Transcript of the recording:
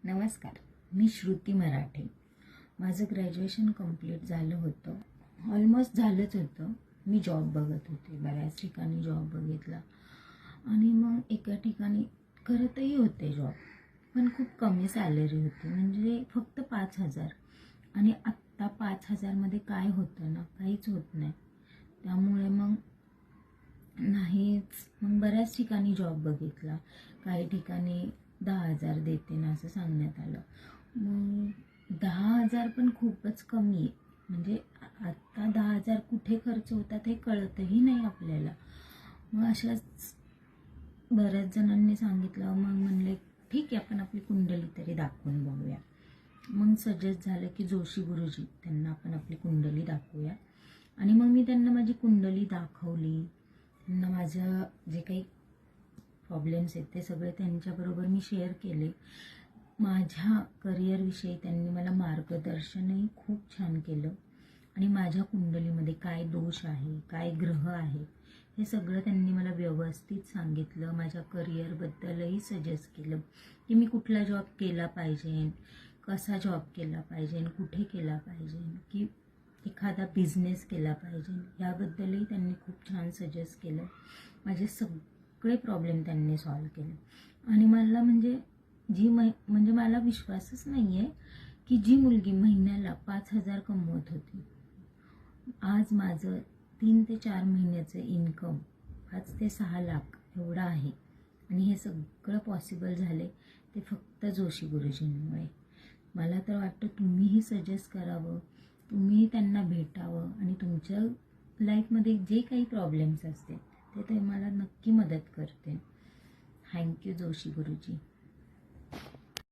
नमस्कार, मी श्रुती मराठे. माझं graduation complete झालं होतं, ऑलमोस्ट झालंच होतं. मी जॉब बघत होते, बऱ्याच ठिकाणी जॉब बघितला आणि मग एका ठिकाणी करतही होते जॉब, पण खूप कमी सॅलरी होती, म्हणजे फक्त 5,000. आणि आत्ता 5,000मध्ये काय होतं ना, काहीच होत नाही. त्यामुळे मग नाहीच, मग बऱ्याच ठिकाणी जॉब बघितला. काही ठिकाणी 10,000 देते ना असं सांगण्यात आलं. मग 10,000 पण खूपच कमी आहे. म्हणजे आत्ता 10,000 कुठे खर्च होतात हे कळतही नाही आपल्याला. मग अशाच बऱ्याच जणांनी सांगितलं. मग म्हणले ठीक आहे, आपण आपली कुंडली तरी दाखवून बघूया. मग सजेस्ट झालं की जोशी गुरुजी, त्यांना आपण आपली कुंडली दाखवूया. आणि मग मी त्यांना माझी कुंडली दाखवली. त्यांना माझं जे काही प्रॉब्लेम्स आहेत ते सगळे त्यांच्याबरोबर मी शेअर केले. माझ्या करिअरविषयी त्यांनी मला मार्गदर्शनही खूप छान केलं. आणि माझ्या कुंडलीमध्ये काय दोष आहे, काय ग्रह आहे, हे सगळं त्यांनी मला व्यवस्थित सांगितलं. माझ्या करिअरबद्दलही सजेस्ट केलं की मी कुठला जॉब केला पाहिजे, कसा जॉब केला पाहिजे, कुठे केला पाहिजे, की एखादा बिझनेस केला पाहिजे, याबद्दलही त्यांनी खूप छान सजेस्ट केलं. माझे सगळे प्रॉब्लेम त्यांनी सॉल्व केले. आणि मला म्हणजे म्हणजे मला विश्वासच नाही आहे की जी मुलगी महिन्याला 5,000 कमवत होती, आज माझं 3 ते 4 महिन्याचं इन्कम 5 ते 6 लाख एवढं आहे. आणि हे सगळं पॉसिबल झाले ते फक्त जोशी गुरुजींमुळे. मला तर वाटतं तुम्हीही सजेस्ट करावं, तुम्ही त्यांना भेटावं आणि तुमच्या लाईफमध्ये जे काही प्रॉब्लेम्स असतील ते मला नक्की मदत करते. थँक्यू जोशी गुरुजी.